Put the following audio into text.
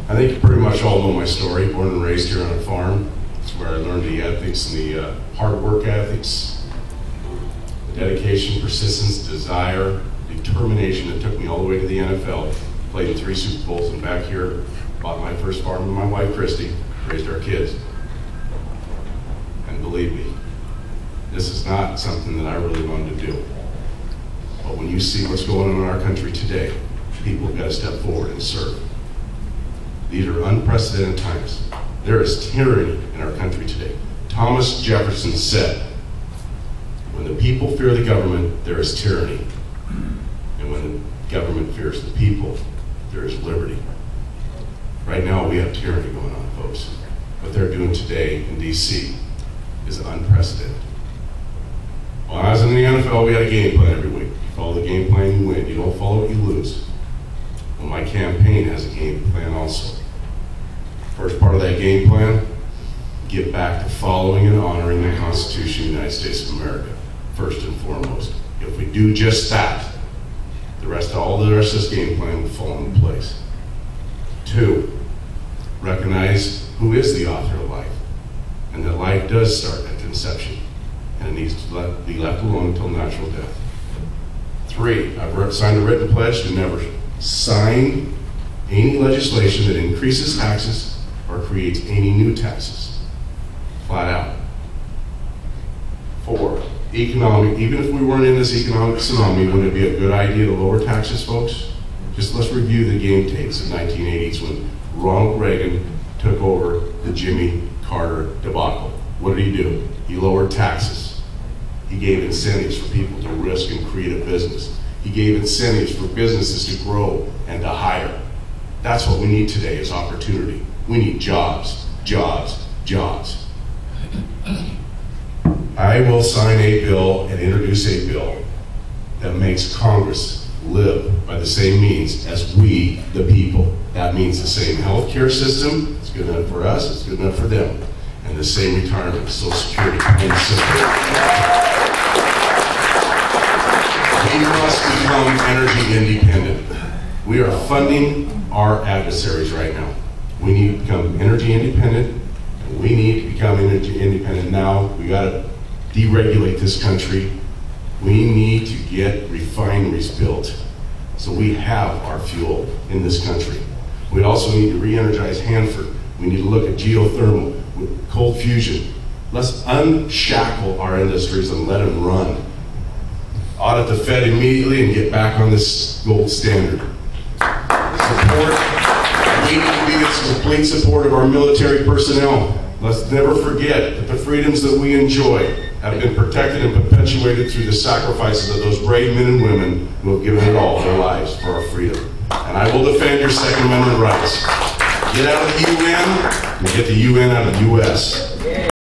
I think you pretty much all know my story. Born and raised here on a farm. It's where I learned the ethics and the hard work ethics, the dedication, persistence, desire, determination that took me all the way to the NFL. Played in 3 Super Bowls, and back here, bought my first farm with my wife, Christy, raised our kids. And believe me, this is not something that I really wanted to do. But when you see what's going on in our country today, people have got to step forward and serve. These are unprecedented times. There is tyranny in our country today. Thomas Jefferson said, when the people fear the government, there is tyranny. And when the government fears the people, there is liberty. Right now, we have tyranny going on, folks. What they're doing today in D.C. is unprecedented. When I was in the NFL, we had a game plan every week. You follow the game plan, you win. You don't follow it, you lose. Well, my campaign has a game plan also. First part of that game plan, get back to following and honoring the Constitution of the United States of America, first and foremost. If we do just that, all the rest of this game plan will fall into place. 2, recognize who is the author of life, and that life does start at conception, and it needs to be left alone until natural death. 3, I've signed a written pledge to never sign any legislation that increases taxes or creates any new taxes, flat out. 4, economic, even if we weren't in this economic tsunami, wouldn't it be a good idea to lower taxes, folks? Just let's review the game tapes of the 1980s when Ronald Reagan took over the Jimmy Carter debacle. What did he do? He lowered taxes. He gave incentives for people to risk and create a business. He gave incentives for businesses to grow and to hire. That's what we need today is opportunity. We need jobs, jobs, jobs. I will sign a bill and introduce a bill that makes Congress live by the same means as we, the people. That means the same health care system. It's good enough for us, it's good enough for them. And the same retirement, Social Security, and simple. We must become energy independent. We are funding our adversaries right now. We need to become energy independent. We need to become energy independent now. We got to deregulate this country. We need to get refineries built so we have our fuel in this country. We also need to re-energize Hanford. We need to look at geothermal, cold fusion. Let's unshackle our industries and let them run. Audit the Fed immediately and get back on this gold standard. Support. We need to be in complete support of our military personnel. Let's never forget that the freedoms that we enjoy have been protected and perpetuated through the sacrifices of those brave men and women who have given it all, their lives, for our freedom. And I will defend your Second Amendment rights. Get out of the UN and get the UN out of the US.